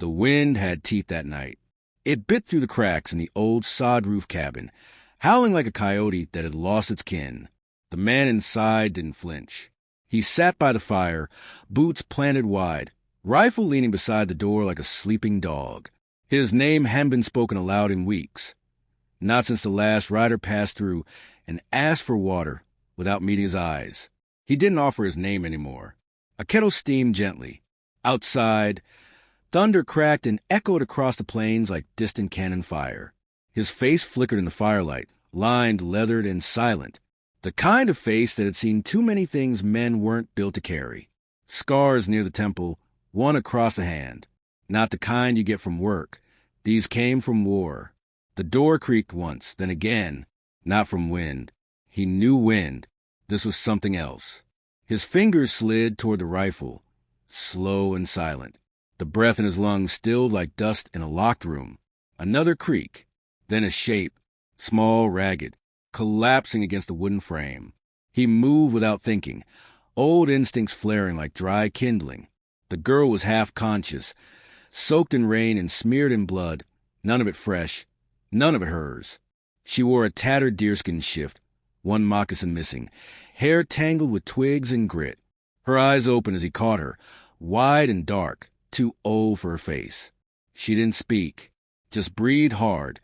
The wind had teeth that night. It bit through the cracks in the old sod-roof cabin, howling like a coyote that had lost its kin. The man inside didn't flinch. He sat by the fire, boots planted wide, rifle leaning beside the door like a sleeping dog. His name hadn't been spoken aloud in weeks, not since the last rider passed through and asked for water without meeting his eyes. He didn't offer his name anymore. A kettle steamed gently. Outside, thunder cracked and echoed across the plains like distant cannon fire. His face flickered in the firelight, lined, leathered, and silent. The kind of face that had seen too many things men weren't built to carry. Scars near the temple, one across the hand. Not the kind you get from work. These came from war. The door creaked once, then again. Not from wind. He knew wind. This was something else. His fingers slid toward the rifle, slow and silent. The breath in his lungs stilled like dust in a locked room. Another creak, then a shape, small, ragged, collapsing against the wooden frame. He moved without thinking, old instincts flaring like dry kindling. The girl was half conscious, soaked in rain and smeared in blood, none of it fresh, none of it hers. She wore a tattered deerskin shift, one moccasin missing, hair tangled with twigs and grit. Her eyes opened as he caught her, wide and dark, too old for her face. She didn't speak, just breathed hard,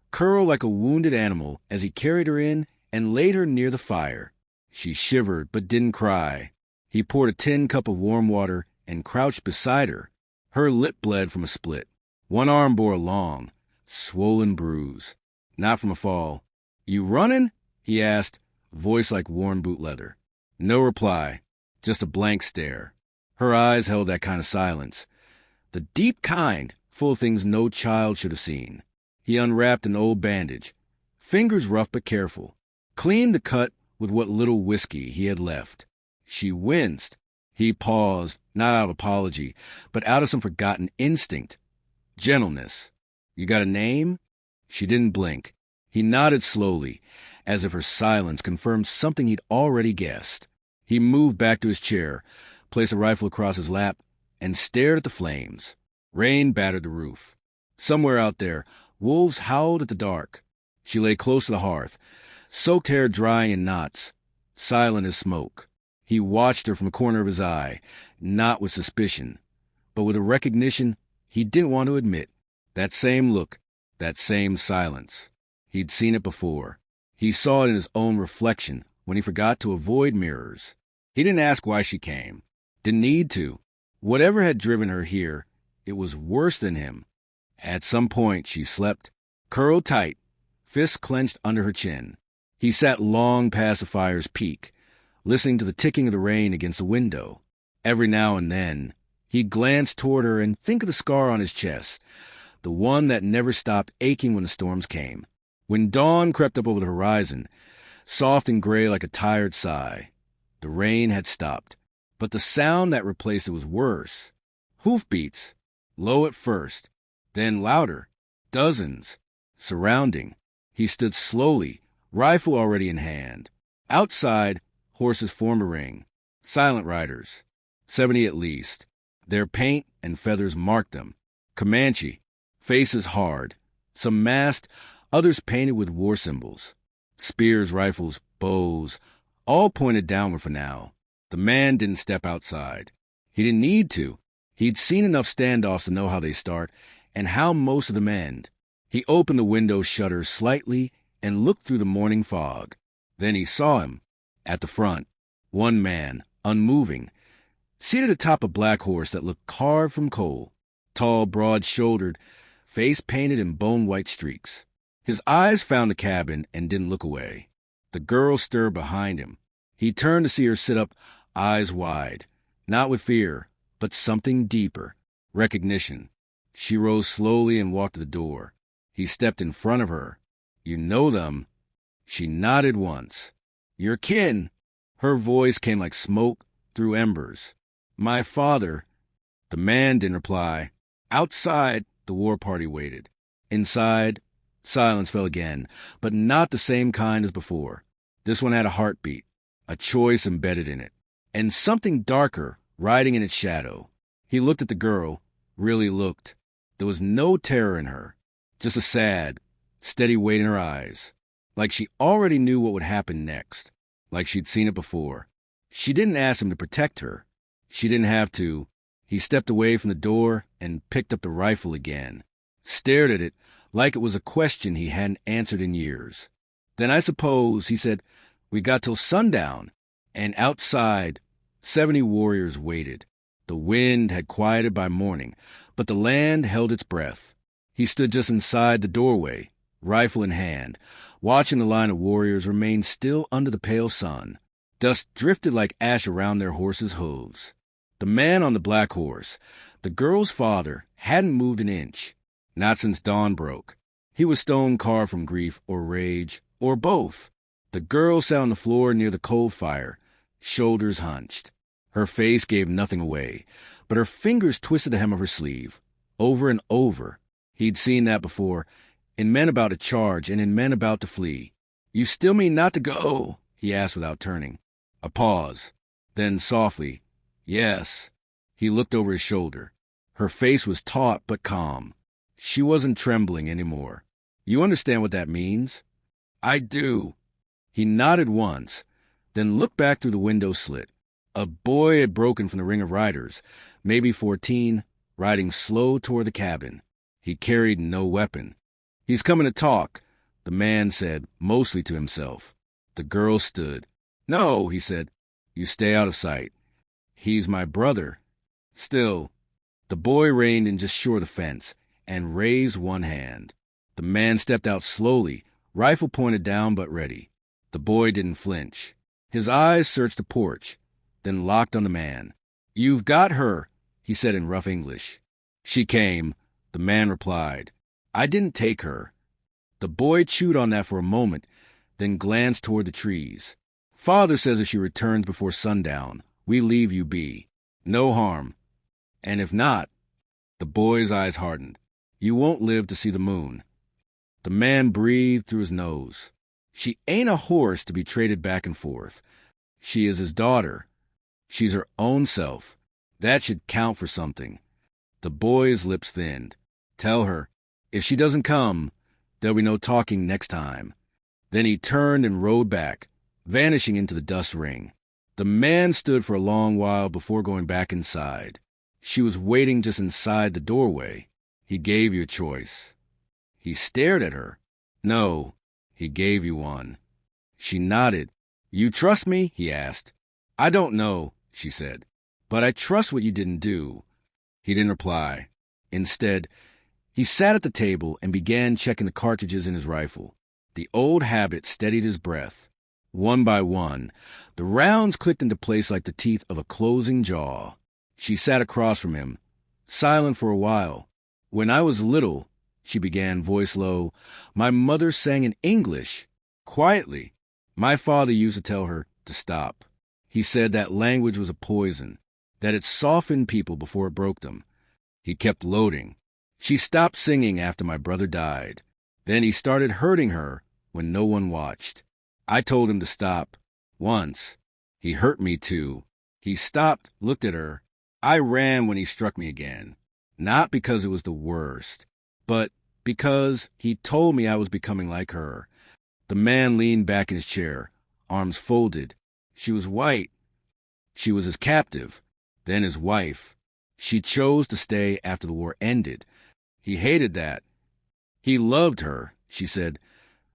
curled like a wounded animal as he carried her in and laid her near the fire. She shivered but didn't cry. He poured a tin cup of warm water and crouched beside her. Her lip bled from a split. One arm bore a long, swollen bruise. Not from a fall. "You running?" he asked, voice like worn boot leather. No reply, just a blank stare. Her eyes held that kind of silence, the deep kind, full of things no child should have seen. He unwrapped an old bandage, fingers rough but careful, cleaned the cut with what little whiskey he had left. She winced. He paused, not out of apology, but out of some forgotten instinct. Gentleness. "You got a name?" She didn't blink. He nodded slowly, as if her silence confirmed something he'd already guessed. He moved back to his chair, placed a rifle across his lap, and stared at the flames. Rain battered the roof. Somewhere out there, wolves howled at the dark. She lay close to the hearth, soaked hair drying in knots, silent as smoke. He watched her from the corner of his eye, not with suspicion, but with a recognition he didn't want to admit. That same look, that same silence. He'd seen it before. He saw it in his own reflection when he forgot to avoid mirrors. He didn't ask why she came. Didn't need to. Whatever had driven her here, it was worse than him. At some point, she slept, curled tight, fists clenched under her chin. He sat long past the fire's peak, listening to the ticking of the rain against the window. Every now and then, he'd glance toward her and think of the scar on his chest, the one that never stopped aching when the storms came. When dawn crept up over the horizon, soft and gray like a tired sigh, the rain had stopped. But the sound that replaced it was worse. Hoofbeats, low at first, then louder, dozens, surrounding. He stood slowly, rifle already in hand. Outside, horses formed a ring. Silent riders, 70 at least. Their paint and feathers marked them. Comanche, faces hard, some masked, others painted with war symbols. Spears, rifles, bows, all pointed downward for now. The man didn't step outside. He didn't need to. He'd seen enough standoffs to know how they start and how most of them end. He opened the window shutter slightly and looked through the morning fog. Then he saw him, at the front. One man, unmoving, seated atop a black horse that looked carved from coal. Tall, broad-shouldered, face painted in bone-white streaks. His eyes found the cabin and didn't look away. The girl stirred behind him. He turned to see her sit up, eyes wide, not with fear, but something deeper, recognition. She rose slowly and walked to the door. He stepped in front of her. "You know them?" She nodded once. "Your kin." Her voice came like smoke through embers. "My father." The man didn't reply. Outside, the war party waited. Inside, silence fell again, but not the same kind as before. This one had a heartbeat, a choice embedded in it, and something darker riding in its shadow. He looked at the girl, really looked. There was no terror in her, just a sad, steady weight in her eyes, like she already knew what would happen next, like she'd seen it before. She didn't ask him to protect her. She didn't have to. He stepped away from the door and picked up the rifle again, stared at it like it was a question he hadn't answered in years. Then I suppose, he said, we got till sundown, and outside 70 warriors waited. The wind had quieted by morning, but the land held its breath. He stood just inside the doorway, rifle in hand, watching the line of warriors remain still under the pale sun. Dust drifted like ash around their horses' hooves. The man on the black horse, the girl's father, hadn't moved an inch, not since dawn broke. He was stone-carved from grief or rage, or both. The girl sat on the floor near the coal fire, shoulders hunched. Her face gave nothing away, but her fingers twisted the hem of her sleeve, over and over. He'd seen that before, in men about to charge and in men about to flee. "You still mean not to go?" he asked without turning. A pause. Then softly, "Yes." He looked over his shoulder. Her face was taut but calm. She wasn't trembling anymore. "You understand what that means?" "I do." He nodded once, then looked back through the window slit. A boy had broken from the ring of riders, maybe 14, riding slow toward the cabin. He carried no weapon. "He's coming to talk," the man said, mostly to himself. The girl stood. "No," he said. "You stay out of sight. He's my brother." Still, the boy reined in just short of the fence and raised one hand. The man stepped out slowly, rifle pointed down but ready. The boy didn't flinch. His eyes searched the porch, then locked on the man. "You've got her," he said in rough English. "She came," the man replied. "I didn't take her." The boy chewed on that for a moment, then glanced toward the trees. "Father says if she returns before sundown, we leave you be. No harm. And if not," the boy's eyes hardened, "you won't live to see the moon." The man breathed through his nose. "She ain't a horse to be traded back and forth. She is his daughter. She's her own self. That should count for something." The boy's lips thinned. "Tell her, if she doesn't come, there'll be no talking next time." Then he turned and rode back, vanishing into the dust ring. The man stood for a long while before going back inside. She was waiting just inside the doorway. "He gave you a choice." He stared at her. "No, he gave you one." She nodded. "You trust me?" he asked. "I don't know," she said, "but I trust what you didn't do." He didn't reply. Instead, he sat at the table and began checking the cartridges in his rifle. The old habit steadied his breath. One by one, the rounds clicked into place like the teeth of a closing jaw. She sat across from him, silent for a while. "When I was little," she began, voice low, "my mother sang in English, quietly. My father used to tell her to stop. He said that language was a poison, that it softened people before it broke them." He kept loading. "She stopped singing after my brother died. Then he started hurting her when no one watched. I told him to stop. Once. He hurt me too. He stopped, looked at her. I ran when he struck me again. Not because it was the worst, but because he told me I was becoming like her." The man leaned back in his chair, arms folded. She was white. She was his captive, then his wife. She chose to stay after the war ended. He hated that. He loved her, she said,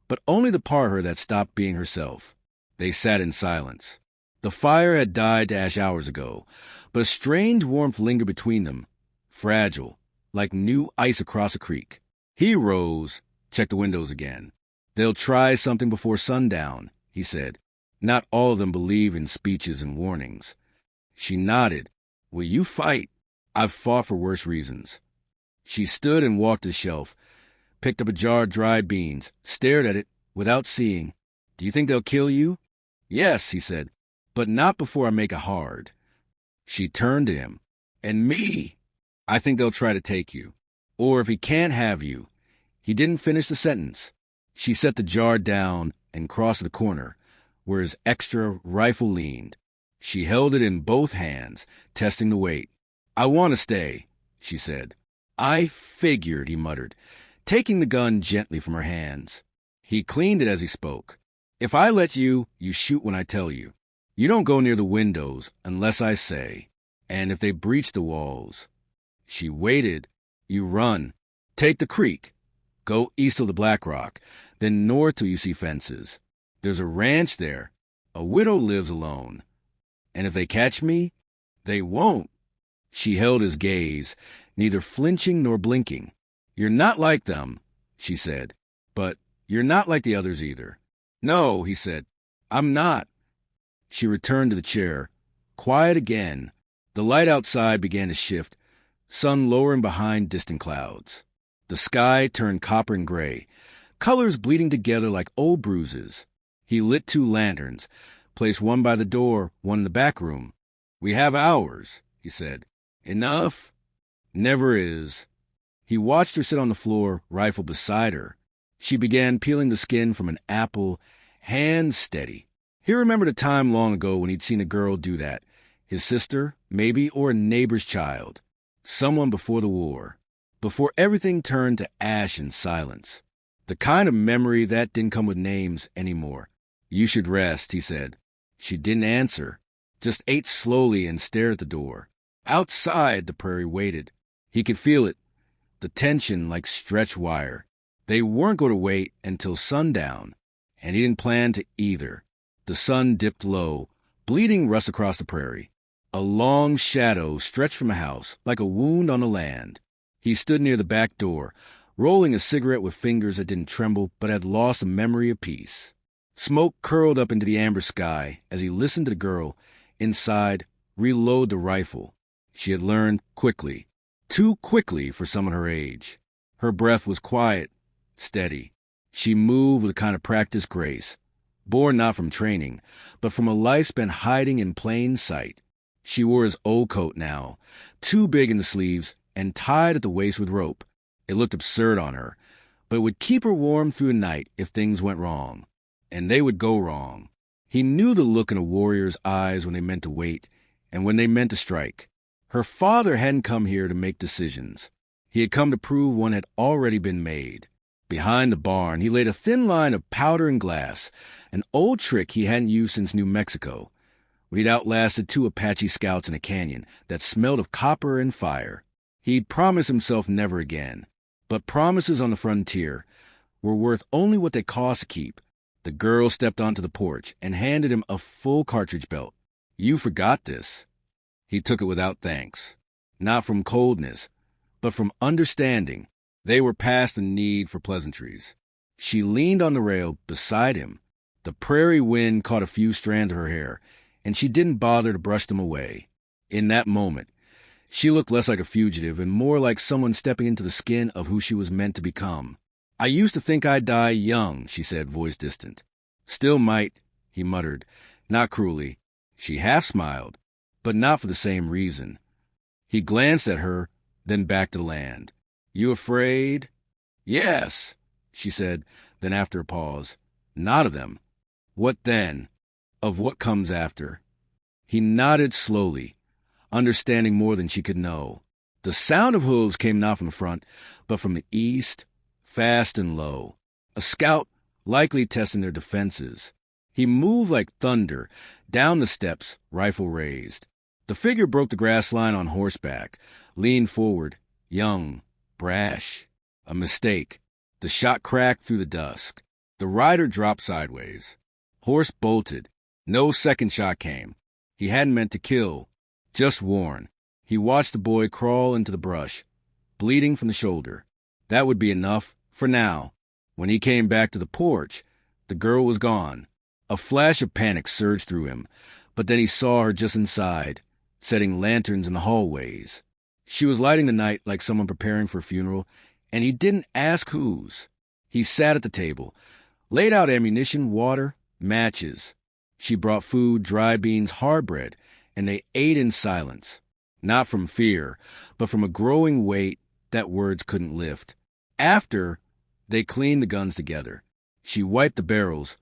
but only the part of her that stopped being herself. They sat in silence. The fire had died to ash hours ago, but a strange warmth lingered between them, fragile, like new ice across a creek. He rose, checked the windows again. "They'll try something before sundown," he said. "Not all of them believe in speeches and warnings." She nodded. "Will you fight?" "I've fought for worse reasons." She stood and walked to the shelf, picked up a jar of dried beans, stared at it without seeing. "Do you think they'll kill you?" "Yes," he said, "but not before I make it hard." She turned to him. "And me?" "I think they'll try to take you. Or if he can't have you." He didn't finish the sentence. She set the jar down and crossed to the corner, where his extra rifle leaned. She held it in both hands, testing the weight. "I want to stay," she said. I figured, he muttered, taking the gun gently from her hands. He cleaned it as he spoke. If I let you, you shoot when I tell you. You don't go near the windows unless I say. And if they breach the walls. She waited. You run. Take the creek. Go east of the Black Rock, then north till you see fences. There's a ranch there. A widow lives alone. And if they catch me, they won't. She held his gaze, neither flinching nor blinking. You're not like them, she said, but you're not like the others either. No, he said, I'm not. She returned to the chair. Quiet again. The light outside began to shift, sun lowering behind distant clouds. The sky turned copper and gray, colors bleeding together like old bruises. He lit 2 lanterns, placed one by the door, one in the back room. We have hours, he said. Enough? Never is. He watched her sit on the floor, rifle beside her. She began peeling the skin from an apple, hands steady. He remembered a time long ago when he'd seen a girl do that. His sister, maybe, or a neighbor's child. Someone before the war. Before everything turned to ash and silence. The kind of memory that didn't come with names anymore. You should rest, he said. She didn't answer, just ate slowly and stared at the door. Outside, the prairie waited. He could feel it, the tension like stretched wire. They weren't going to wait until sundown, and he didn't plan to either. The sun dipped low, bleeding rust across the prairie. A long shadow stretched from a house, like a wound on the land. He stood near the back door, rolling a cigarette with fingers that didn't tremble but had lost a memory of peace. Smoke curled up into the amber sky as he listened to the girl, inside, reload the rifle. She had learned quickly, too quickly for someone her age. Her breath was quiet, steady. She moved with a kind of practiced grace, born not from training, but from a life spent hiding in plain sight. She wore his old coat now, too big in the sleeves and tied at the waist with rope. It looked absurd on her, but it would keep her warm through the night if things went wrong. And they would go wrong. He knew the look in a warrior's eyes when they meant to wait and when they meant to strike. Her father hadn't come here to make decisions. He had come to prove one had already been made. Behind the barn, he laid a thin line of powder and glass, an old trick he hadn't used since New Mexico, when he'd outlasted 2 Apache scouts in a canyon that smelled of copper and fire. He'd promised himself never again. But promises on the frontier were worth only what they cost to keep. The girl stepped onto the porch and handed him a full cartridge belt. You forgot this. He took it without thanks. Not from coldness, but from understanding. They were past the need for pleasantries. She leaned on the rail beside him. The prairie wind caught a few strands of her hair, and she didn't bother to brush them away. In that moment, she looked less like a fugitive and more like someone stepping into the skin of who she was meant to become. I used to think I'd die young, she said, voice distant. Still might, he muttered, not cruelly. She half smiled, but not for the same reason. He glanced at her, then back to the land. You afraid? Yes, she said, then after a pause. Not of them. What then? Of what comes after? He nodded slowly, understanding more than she could know. The sound of hooves came not from the front, but from the east, fast and low. A scout, likely testing their defenses. He moved like thunder, down the steps, rifle raised. The figure broke the grass line on horseback, leaned forward, young, brash. A mistake. The shot cracked through the dusk. The rider dropped sideways. Horse bolted. No second shot came. He hadn't meant to kill, just warn. He watched the boy crawl into the brush, bleeding from the shoulder. That would be enough, for now. When he came back to the porch, the girl was gone. A flash of panic surged through him, but then he saw her just inside, setting lanterns in the hallways. She was lighting the night like someone preparing for a funeral, and he didn't ask whose. He sat at the table, laid out ammunition, water, matches. She brought food, dry beans, hard bread, and they ate in silence. Not from fear, but from a growing weight that words couldn't lift. After, they cleaned the guns together. She wiped the barrels,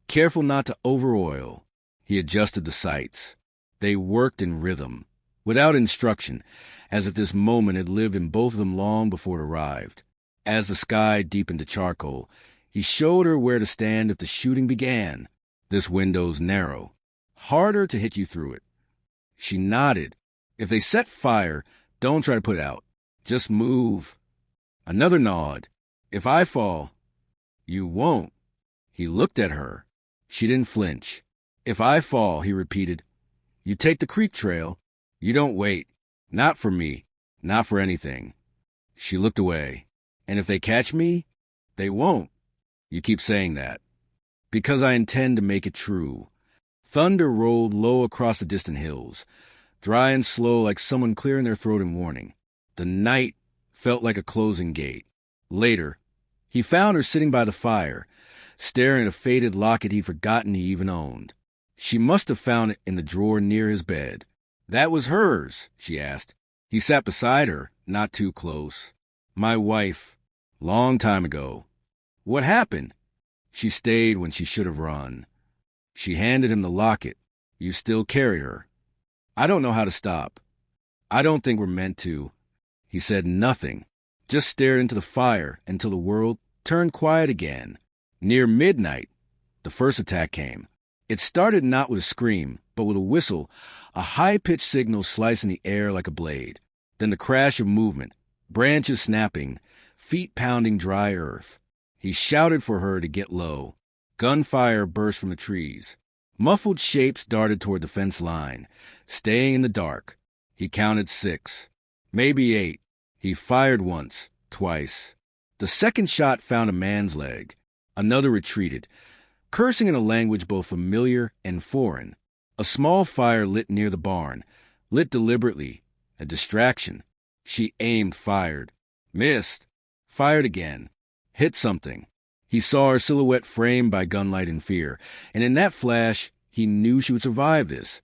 careful not to over-oil. He adjusted the sights. They worked in rhythm. without instruction, as if this moment had lived in both of them long before it arrived. As the sky deepened to charcoal, he showed her where to stand if the shooting began. This window's narrow. Harder to hit you through it. She nodded. If they set fire, don't try to put out. Just move. Another nod. If I fall, you won't. He looked at her. She didn't flinch. If I fall, he repeated, you take the creek trail. You don't wait. Not for me. Not for anything. She looked away. And if they catch me, they won't. You keep saying that. Because I intend to make it true. Thunder rolled low across the distant hills, dry and slow like someone clearing their throat in warning. The night felt like a closing gate. Later, he found her sitting by the fire, staring at a faded locket he'd forgotten he even owned. She must have found it in the drawer near his bed. That was hers, she asked. He sat beside her, not too close. My wife. Long time ago. What happened? She stayed when she should have run. She handed him the locket. You still carry her. I don't know how to stop. I don't think we're meant to. He said nothing, just stared into the fire until the world turned quiet again. Near midnight, the first attack came. It started not with a scream, but with a whistle, a high-pitched signal slicing the air like a blade. Then the crash of movement, branches snapping, feet pounding dry earth. He shouted for her to get low. Gunfire burst from the trees. Muffled shapes darted toward the fence line, staying in the dark. He counted 6, maybe 8. He fired once, twice. The second shot found a man's leg. Another retreated, cursing in a language both familiar and foreign. A small fire lit near the barn, lit deliberately, a distraction. She aimed, fired. Missed. Fired again. Hit something. He saw her silhouette framed by gunlight and fear, and in that flash, he knew she would survive this,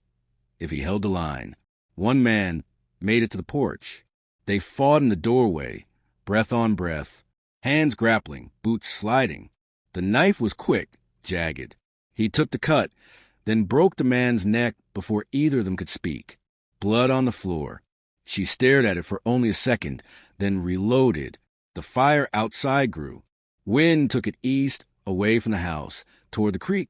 if he held the line. One man made it to the porch. They fought in the doorway, breath on breath, hands grappling, boots sliding. The knife was quick, jagged. He took the cut, then broke the man's neck before either of them could speak. Blood on the floor. She stared at it for only a second, then reloaded. The fire outside grew. Wind took it east, away from the house, toward the creek.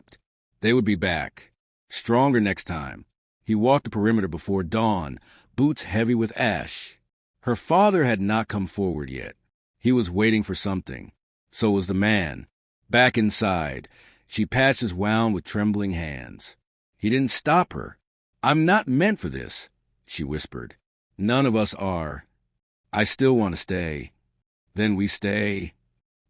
They would be back. Stronger next time. He walked the perimeter before dawn, boots heavy with ash. Her father had not come forward yet. He was waiting for something. So was the man. Back inside, she patched his wound with trembling hands. He didn't stop her. I'm not meant for this, she whispered. None of us are. I still want to stay. Then we stay.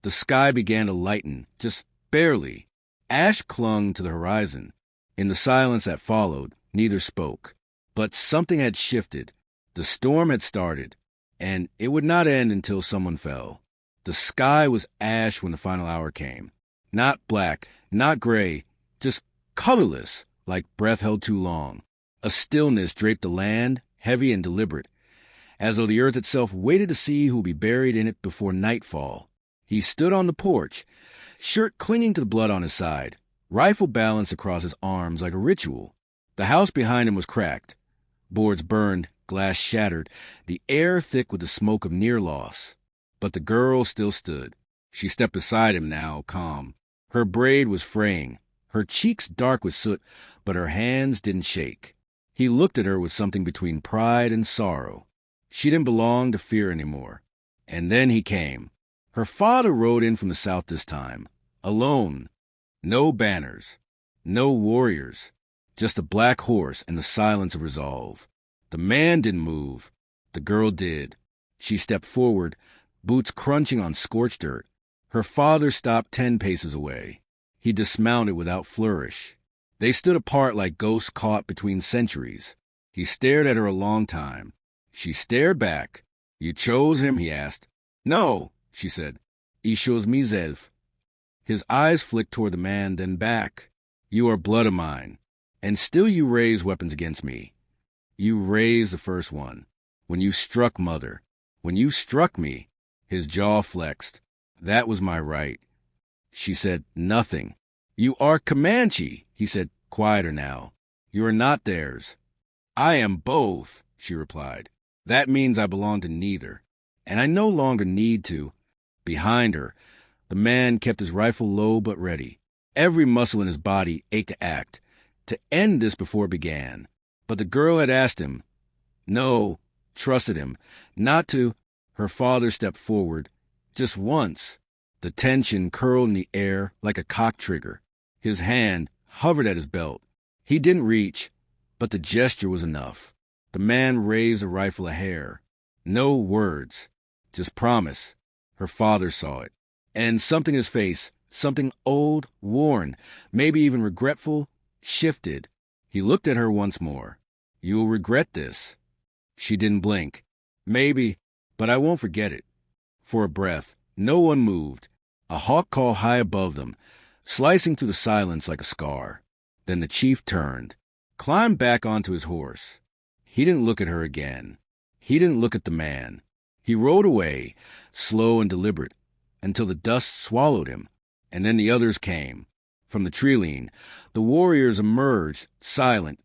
The sky began to lighten, just barely. Ash clung to the horizon. In the silence that followed, neither spoke. But something had shifted. The storm had started, and it would not end until someone fell. The sky was ash when the final hour came. Not black, not gray, just colorless, like breath held too long. A stillness draped the land, heavy and deliberate, as though the earth itself waited to see who would be buried in it before nightfall. He stood on the porch, shirt clinging to the blood on his side, rifle balanced across his arms like a ritual. The house behind him was cracked. Boards burned, glass shattered, the air thick with the smoke of near loss. But the girl still stood. She stepped beside him now, calm. Her braid was fraying, her cheeks dark with soot, but her hands didn't shake. He looked at her with something between pride and sorrow. She didn't belong to fear anymore. And then he came. Her father rode in from the south this time, alone. No banners, no warriors, just a black horse and the silence of resolve. The man didn't move. The girl did. She stepped forward, boots crunching on scorched earth. Her father stopped 10 paces away. He dismounted without flourish. They stood apart like ghosts caught between centuries. He stared at her a long time. She stared back. You chose him? He asked. No, she said. He chose me, Zev. His eyes flicked toward the man, then back. You are blood of mine, and still you raise weapons against me. You raised the first one. When you struck Mother. When you struck me. His jaw flexed. That was my right. She said nothing. You are Comanche, he said, quieter now. You are not theirs. I am both, she replied. That means I belong to neither, and I no longer need to. Behind her, the man kept his rifle low but ready. Every muscle in his body ached to act, to end this before it began. But the girl had asked him, no, trusted him, not to. Her father stepped forward, just once. The tension curled in the air like a cock trigger. His hand hovered at his belt. He didn't reach, but the gesture was enough. The man raised the rifle a hair. No words, just promise. Her father saw it. And something in his face, something old, worn, maybe even regretful, shifted. He looked at her once more. You'll regret this. She didn't blink. Maybe, but I won't forget it. For a breath, no one moved. A hawk call high above them, slicing through the silence like a scar. Then the chief turned, climbed back onto his horse. He didn't look at her again. He didn't look at the man. He rode away, slow and deliberate, until the dust swallowed him, and then the others came. From the tree-line, the warriors emerged, silent,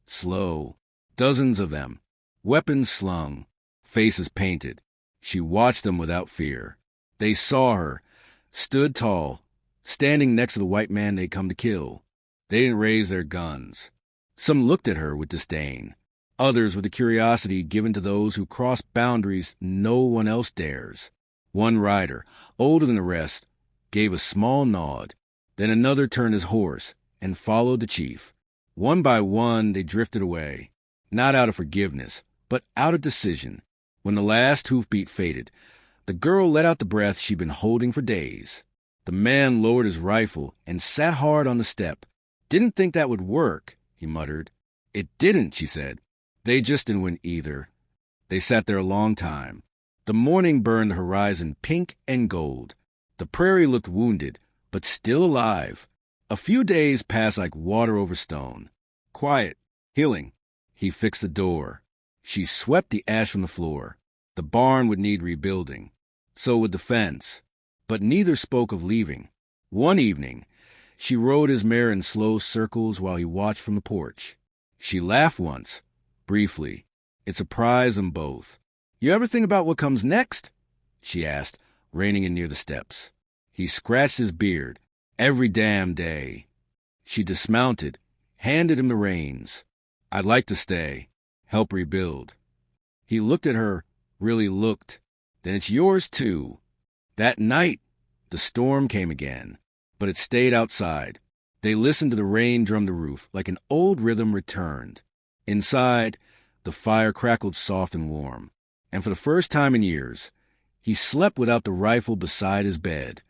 slow, dozens of them, weapons slung, faces painted. She watched them without fear. They saw her, stood tall, standing next to the white man they'd come to kill. They didn't raise their guns. Some looked at her with disdain, others with the curiosity given to those who cross boundaries no one else dares. One rider, older than the rest, gave a small nod. Then another turned his horse and followed the chief. One by one they drifted away, not out of forgiveness, but out of decision. When the last hoofbeat faded, the girl let out the breath she'd been holding for days. The man lowered his rifle and sat hard on the step. Didn't think that would work, he muttered. It didn't, she said. They just didn't win either. They sat there a long time. The morning burned the horizon pink and gold. The prairie looked wounded, but still alive. A few days passed like water over stone. Quiet, healing. He fixed the door. She swept the ash from the floor. The barn would need rebuilding. So would the fence. But neither spoke of leaving. One evening, she rode his mare in slow circles while he watched from the porch. She laughed once, briefly. It surprised them both. You ever think about what comes next? She asked, reining in near the steps. He scratched his beard. Every damn day. She dismounted, handed him the reins. I'd like to stay, help rebuild. He looked at her, really looked. Then it's yours too. That night, the storm came again, but it stayed outside. They listened to the rain drum the roof like an old rhythm returned. Inside, the fire crackled soft and warm. And for the first time in years, he slept without the rifle beside his bed.